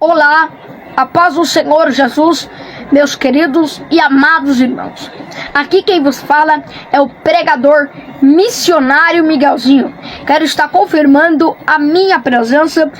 Olá, a paz do Senhor Jesus, meus queridos e amados irmãos. Aqui quem vos fala é o pregador missionário Miguelzinho. Quero estar confirmando a minha presença.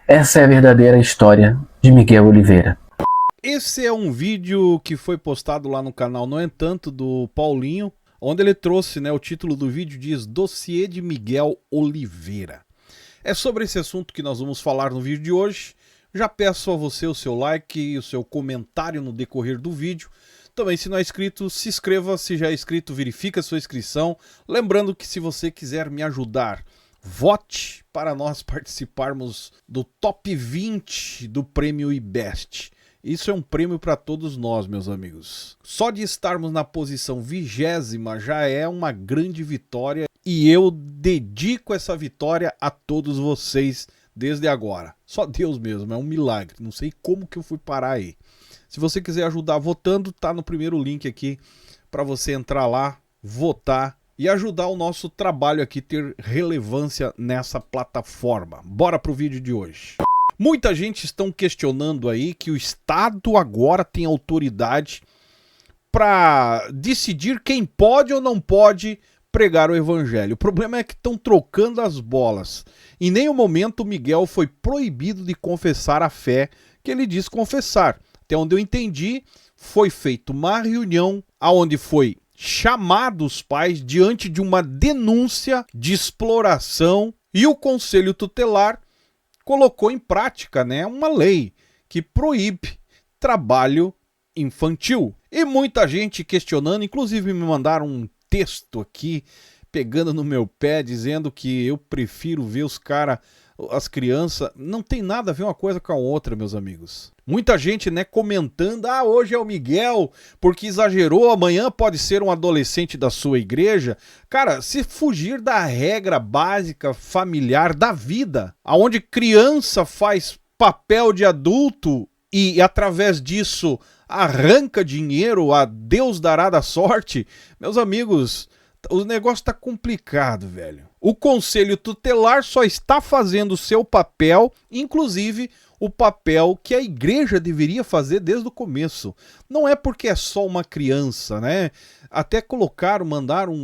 Essa é a verdadeira história de Miguel Oliveira. Esse é um vídeo que foi postado lá no canal No Entanto, do Paulinho, onde ele trouxe, o título do vídeo diz Dossiê de Miguel Oliveira. É sobre esse assunto que nós vamos falar no vídeo de hoje. Já peço a você o seu like e o seu comentário no decorrer do vídeo. Também, se não é inscrito, se inscreva. Se já é inscrito, verifique a sua inscrição. Lembrando que se você quiser me ajudar, vote para nós participarmos do top 20 do prêmio IBEST. Isso é um prêmio para todos nós, meus amigos. Só de estarmos na posição 20ª já é uma grande vitória e eu dedico essa vitória a todos vocês desde agora. Só Deus mesmo, é um milagre. Não sei como que eu fui parar aí. Se você quiser ajudar votando, tá no primeiro link aqui para você entrar lá, votar e ajudar o nosso trabalho aqui ter relevância nessa plataforma. Bora pro vídeo de hoje. Muita gente estão questionando aí que o Estado agora tem autoridade para decidir quem pode ou não pode pregar o evangelho. O problema é que estão trocando as bolas. Em nenhum momento o Miguel foi proibido de confessar a fé que ele diz confessar. Até onde eu entendi, foi feita uma reunião onde foi chamado os pais diante de uma denúncia de exploração e o Conselho Tutelar colocou em prática, uma lei que proíbe trabalho infantil. E muita gente questionando, inclusive me mandaram um texto aqui pegando no meu pé dizendo que eu prefiro ver os caras, as crianças. Não tem nada a ver uma coisa com a outra, meus amigos. Muita gente, comentando, hoje é o Miguel porque exagerou, amanhã pode ser um adolescente da sua igreja. Cara, se fugir da regra básica familiar da vida, aonde criança faz papel de adulto e através disso arranca dinheiro, a Deus dará da sorte, meus amigos, o negócio tá complicado, velho. O Conselho Tutelar só está fazendo o seu papel, inclusive o papel que a igreja deveria fazer desde o começo. Não é porque é só uma criança, Até mandaram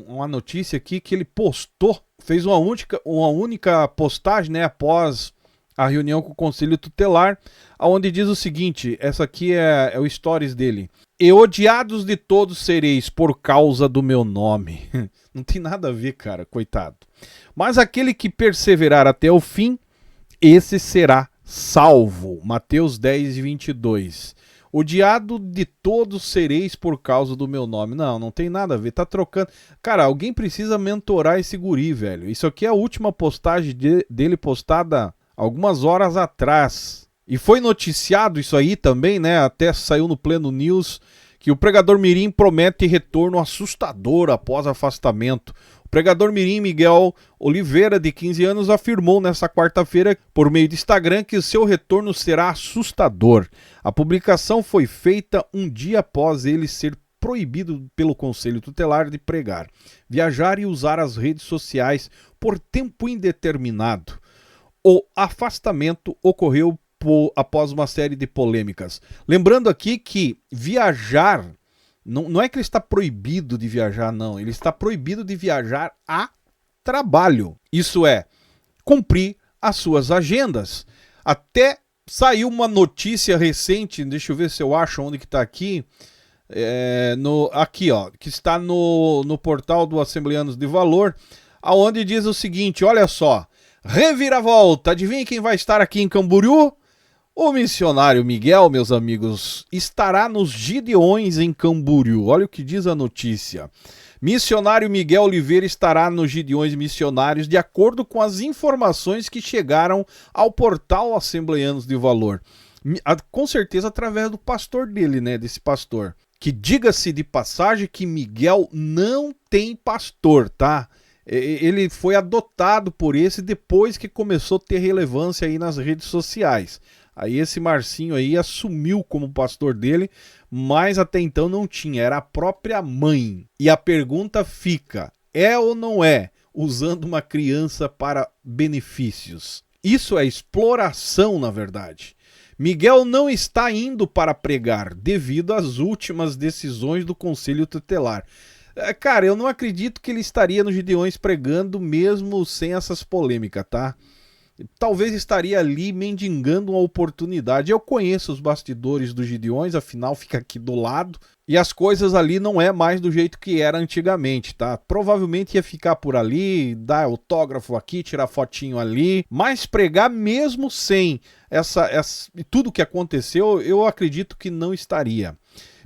uma notícia aqui que ele postou, fez uma única postagem, após a reunião com o Conselho Tutelar, onde diz o seguinte, essa aqui é o stories dele. E odiados de todos sereis por causa do meu nome. Não tem nada a ver, cara, coitado. Mas aquele que perseverar até o fim, esse será salvo. Mateus 10:22. Odiado de todos sereis por causa do meu nome. Não tem nada a ver, tá trocando. Cara, alguém precisa mentorar esse guri, velho. Isso aqui é a última postagem dele postada algumas horas atrás. E foi noticiado isso aí também, até saiu no Pleno News, que o pregador mirim promete retorno assustador após afastamento. O pregador mirim Miguel Oliveira, de 15 anos, afirmou nesta quarta-feira, por meio de Instagram, que o seu retorno será assustador. A publicação foi feita um dia após ele ser proibido pelo Conselho Tutelar de pregar, viajar e usar as redes sociais por tempo indeterminado. O afastamento ocorreu após uma série de polêmicas. Lembrando aqui que viajar, não é que ele está proibido de viajar, não. Ele está proibido de viajar a trabalho. Isso é, cumprir as suas agendas. Até saiu uma notícia recente, deixa eu ver se eu acho onde que está aqui, que está no portal do Assembleanos de Valor, aonde diz o seguinte, olha só, reviravolta, adivinha quem vai estar aqui em Camboriú? O missionário Miguel, meus amigos, estará nos Gideões em Camboriú. Olha o que diz a notícia. Missionário Miguel Oliveira estará nos Gideões Missionários de acordo com as informações que chegaram ao portal Assembleanos de Valor. Com certeza através do pastor dele, né, desse pastor. Que diga-se de passagem que Miguel não tem pastor, tá? Ele foi adotado por esse depois que começou a ter relevância aí nas redes sociais. Aí esse Marcinho aí assumiu como pastor dele, mas até então não tinha, era a própria mãe. E a pergunta fica, é ou não é usando uma criança para benefícios? Isso é exploração, na verdade. Miguel não está indo para pregar devido às últimas decisões do Conselho Tutelar. Cara, eu não acredito que ele estaria nos Gideões pregando mesmo sem essas polêmicas, tá? Talvez estaria ali mendigando uma oportunidade. Eu conheço os bastidores dos Gideões, afinal fica aqui do lado. E as coisas ali não é mais do jeito que era antigamente, tá? Provavelmente ia ficar por ali, dar autógrafo aqui, tirar fotinho ali. Mas pregar mesmo sem tudo que aconteceu, eu acredito que não estaria.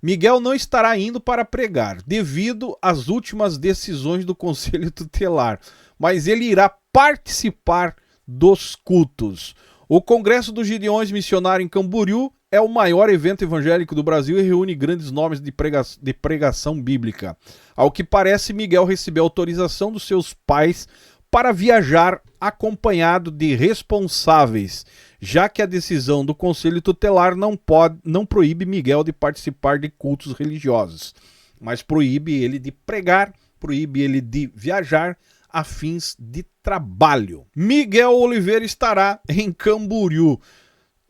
Miguel não estará indo para pregar, devido às últimas decisões do Conselho Tutelar, mas ele irá participar dos cultos. O Congresso dos Gideões Missionário em Camboriú é o maior evento evangélico do Brasil e reúne grandes nomes de pregação bíblica. Ao que parece, Miguel recebeu autorização dos seus pais para viajar acompanhado de responsáveis, já que a decisão do Conselho Tutelar não proíbe Miguel de participar de cultos religiosos, mas proíbe ele de pregar, proíbe ele de viajar a fins de trabalho. Miguel Oliveira estará em Camboriú,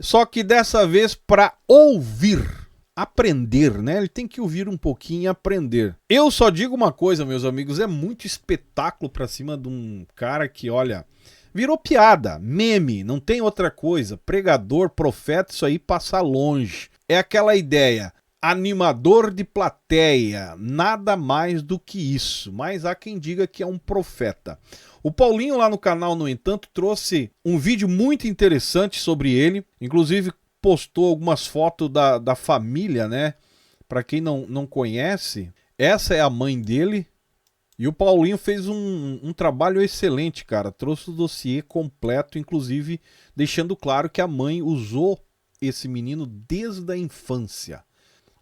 só que dessa vez para ouvir, aprender, né? Ele tem que ouvir um pouquinho e aprender. Eu só digo uma coisa, meus amigos, é muito espetáculo pra cima de um cara que, olha, virou piada, meme, não tem outra coisa. Pregador, profeta, isso aí passa longe. É aquela ideia, animador de plateia, nada mais do que isso. Mas há quem diga que é um profeta. O Paulinho lá no canal, no entanto, trouxe um vídeo muito interessante sobre ele, inclusive postou algumas fotos da família, né? Para quem não conhece, essa é a mãe dele. E o Paulinho fez um trabalho excelente, cara. Trouxe o dossiê completo, inclusive deixando claro que a mãe usou esse menino desde a infância.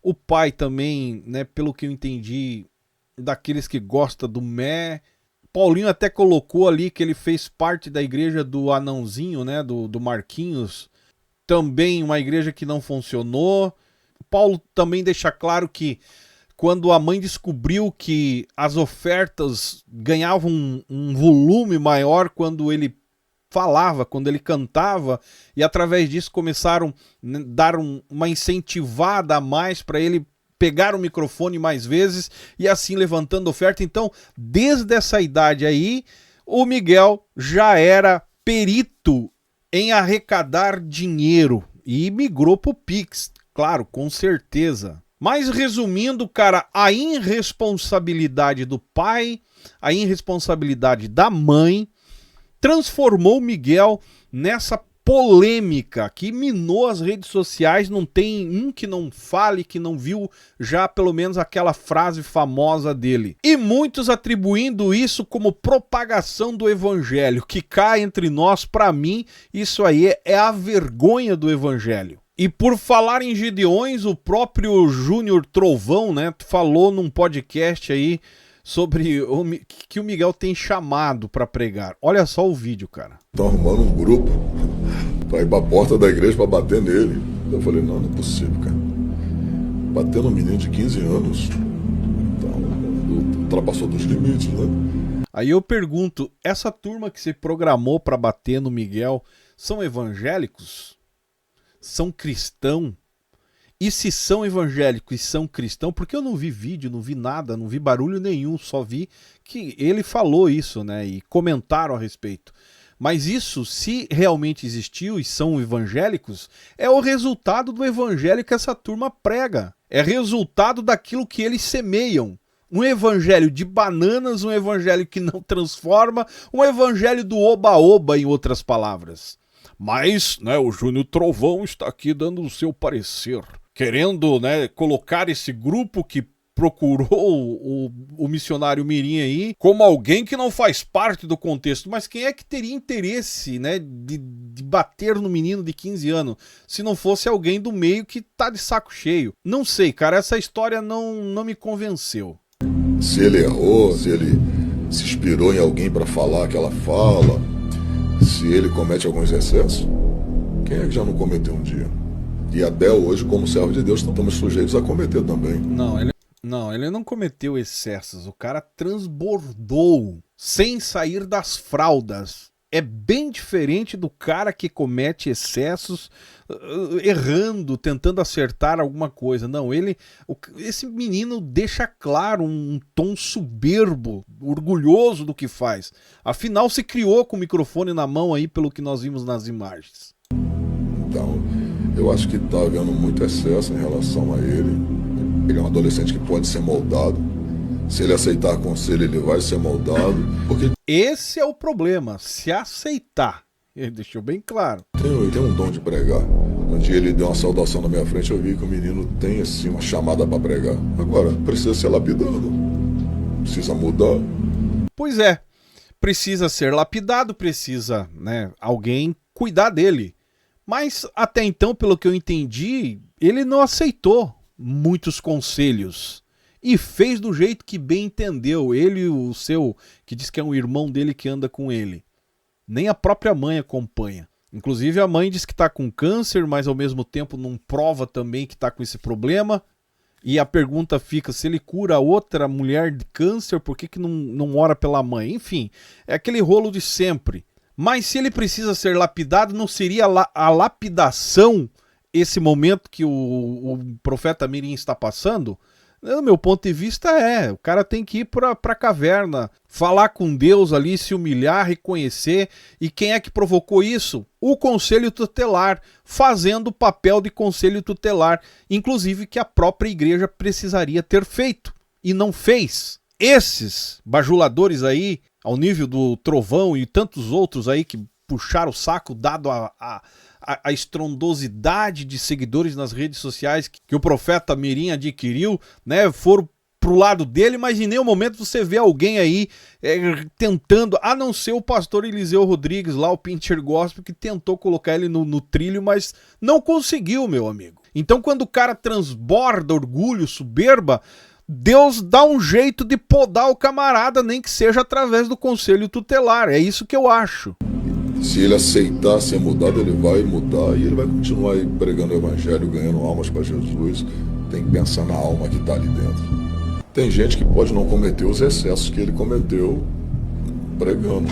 O pai também, né, pelo que eu entendi, daqueles que gostam do Mé. Paulinho até colocou ali que ele fez parte da igreja do Anãozinho, né, do Marquinhos. Também uma igreja que não funcionou. Paulo também deixa claro que quando a mãe descobriu que as ofertas ganhavam um volume maior quando ele falava, quando ele cantava, e através disso começaram a dar uma incentivada a mais para ele pegar o microfone mais vezes e assim levantando oferta. Então, desde essa idade aí, o Miguel já era perito em arrecadar dinheiro e migrou pro Pix, claro, com certeza. Mas resumindo, cara, a irresponsabilidade do pai, a irresponsabilidade da mãe, transformou Miguel nessa polêmica que minou as redes sociais. Não tem um que não fale, que não viu já pelo menos aquela frase famosa dele. E muitos atribuindo isso como propagação do evangelho, que cá entre nós, para mim, isso aí é a vergonha do evangelho. E por falar em Gideões, o próprio Júnior Trovão, né, falou num podcast aí sobre que o Miguel tem chamado para pregar. Olha só o vídeo, cara. Estão arrumando um grupo para ir para a porta da igreja para bater nele. Eu falei, não é possível, cara. Bater num menino de 15 anos, então, ultrapassou dos limites, né? Aí eu pergunto, essa turma que se programou para bater no Miguel são evangélicos? São cristãos? E se são evangélicos e são cristãos, porque eu não vi vídeo, não vi nada, não vi barulho nenhum, só vi que ele falou isso, né? E comentaram a respeito. Mas isso, se realmente existiu e são evangélicos, é o resultado do evangelho que essa turma prega. É resultado daquilo que eles semeiam. Um evangelho de bananas, um evangelho que não transforma, um evangelho do oba-oba, em outras palavras. Mas, né, o Júnior Trovão está aqui dando o seu parecer, querendo, né, colocar esse grupo que procurou o missionário mirim aí como alguém que não faz parte do contexto, mas quem é que teria interesse, né, de bater no menino de 15 anos, se não fosse alguém do meio que tá de saco cheio? Não sei, cara, essa história não me convenceu. Se ele errou, se ele se inspirou em alguém para falar aquela fala, se ele comete alguns excessos, quem é que já não cometeu um dia? E até hoje, como servo de Deus, estamos sujeitos a cometer também. Não, ele não cometeu excessos. O cara transbordou sem sair das fraldas. É bem diferente do cara que comete excessos errando, tentando acertar alguma coisa. Não, esse menino deixa claro um tom soberbo, orgulhoso do que faz. Afinal, se criou com o microfone na mão aí, pelo que nós vimos nas imagens. Então, eu acho que está havendo muito excesso em relação a ele. Ele é um adolescente que pode ser moldado. Se ele aceitar conselho, ele vai ser moldado. Porque esse é o problema, se aceitar. Ele deixou bem claro. Tem um dom de pregar. Um dia ele deu uma saudação na minha frente, eu vi que o menino tem assim uma chamada para pregar. Agora, precisa ser lapidado. Precisa mudar. Pois é, precisa ser lapidado, precisa, né, alguém cuidar dele. Mas até então, pelo que eu entendi, ele não aceitou muitos conselhos e fez do jeito que bem entendeu. Ele e o seu, que diz que é um irmão dele que anda com ele. Nem a própria mãe acompanha. Inclusive a mãe diz que está com câncer, mas ao mesmo tempo não prova também que está com esse problema. E a pergunta fica, se ele cura outra mulher de câncer, por que não ora pela mãe? Enfim, é aquele rolo de sempre. Mas se ele precisa ser lapidado, não seria a lapidação esse momento que o profeta Mirim está passando? No meu ponto de vista o cara tem que ir para a caverna, falar com Deus ali, se humilhar, reconhecer. E quem é que provocou isso? O conselho tutelar, fazendo o papel de conselho tutelar, inclusive que a própria igreja precisaria ter feito e não fez. Esses bajuladores aí, ao nível do Trovão e tantos outros aí que puxaram o saco, dado a estrondosidade de seguidores nas redes sociais que o profeta Mirim adquiriu, né, foram pro lado dele, mas em nenhum momento você vê alguém aí tentando, a não ser o pastor Eliseu Rodrigues lá, o Pincher Gospel, que tentou colocar ele no trilho, mas não conseguiu, meu amigo. Então quando o cara transborda orgulho, soberba, Deus dá um jeito de podar o camarada, nem que seja através do conselho tutelar. É isso que eu acho. Se ele aceitar ser mudado, ele vai mudar e ele vai continuar aí pregando o evangelho, ganhando almas para Jesus. Tem que pensar na alma que está ali dentro. Tem gente que pode não cometer os excessos que ele cometeu pregando,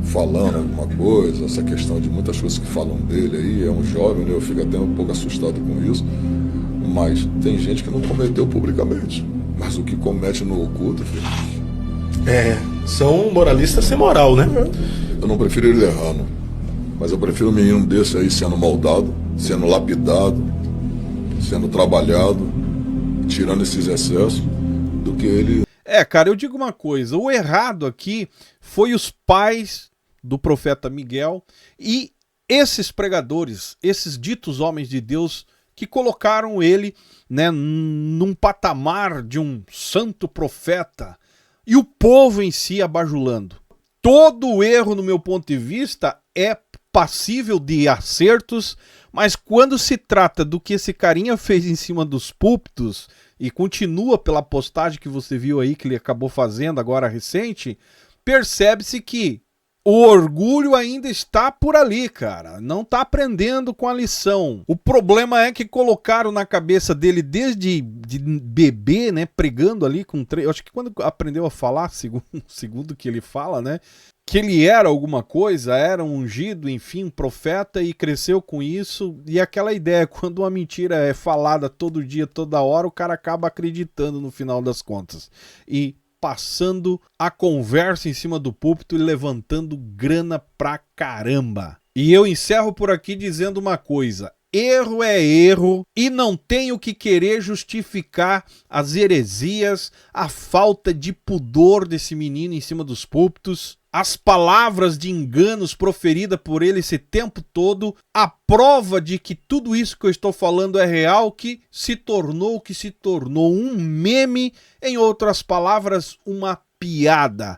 falando alguma coisa. Essa questão de muitas coisas que falam dele aí, é um jovem, né? Eu fico até um pouco assustado com isso. Mas tem gente que não cometeu publicamente, mas o que comete no oculto, filho. São moralistas sem moral, né? Eu não prefiro ele errando, mas eu prefiro um menino desse aí sendo moldado, sendo lapidado, sendo trabalhado, tirando esses excessos, do que ele... Cara, eu digo uma coisa, o errado aqui foi os pais do profeta Miguel e esses pregadores, esses ditos homens de Deus, que colocaram ele, né, num patamar de um santo profeta, e o povo em si abajulando. Todo erro, no meu ponto de vista, é passível de acertos, mas quando se trata do que esse carinha fez em cima dos púlpitos, e continua pela postagem que você viu aí, que ele acabou fazendo agora recente, percebe-se que o orgulho ainda está por ali, cara. Não está aprendendo com a lição. O problema é que colocaram na cabeça dele desde de bebê, né? Pregando ali com... Acho que quando aprendeu a falar, segundo que ele fala, né? Que ele era alguma coisa, era um ungido, enfim, um profeta, e cresceu com isso. E aquela ideia, quando uma mentira é falada todo dia, toda hora, o cara acaba acreditando no final das contas. E passando a conversa em cima do púlpito e levantando grana pra caramba. E eu encerro por aqui dizendo uma coisa: erro é erro e não tenho que querer justificar as heresias, a falta de pudor desse menino em cima dos púlpitos. as palavras de enganos proferidas por ele esse tempo todo, a prova de que tudo isso que eu estou falando é real, que se tornou um meme, em outras palavras, uma piada.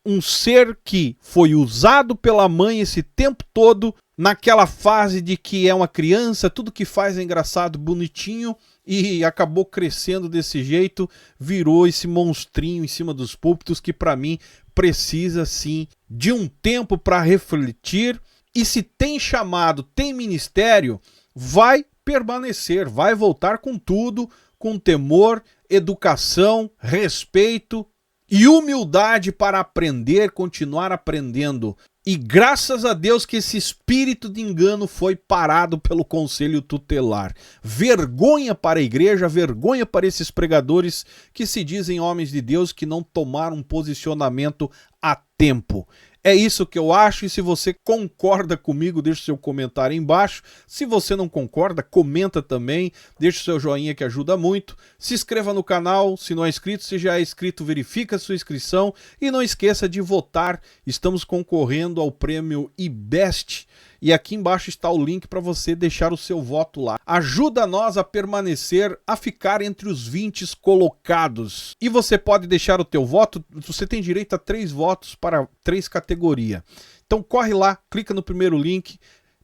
Um ser que foi usado pela mãe esse tempo todo, naquela fase de que é uma criança, tudo que faz é engraçado, bonitinho, e acabou crescendo desse jeito, virou esse monstrinho em cima dos púlpitos que para mim precisa sim de um tempo para refletir, e se tem chamado, tem ministério, vai permanecer, vai voltar com tudo, com temor, educação, respeito e humildade para aprender, continuar aprendendo. E graças a Deus que esse espírito de engano foi parado pelo conselho tutelar. Vergonha para a igreja, vergonha para esses pregadores que se dizem homens de Deus, que não tomaram um posicionamento a tempo. É isso que eu acho, e se você concorda comigo, deixa o seu comentário aí embaixo. Se você não concorda, comenta também, deixa o seu joinha que ajuda muito. Se inscreva no canal, se não é inscrito, se já é inscrito, verifica a sua inscrição e não esqueça de votar. Estamos concorrendo ao prêmio IBEST e aqui embaixo está o link para você deixar o seu voto lá. Ajuda nós a permanecer, a ficar entre os 20 colocados. E você pode deixar o teu voto, você tem direito a 3 votos para 3 categorias. Então corre lá, clica no primeiro link,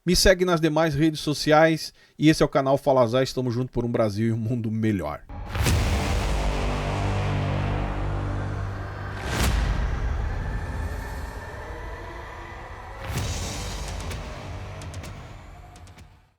me segue nas demais redes sociais e esse é o canal Fala Zay, estamos juntos por um Brasil e um mundo melhor.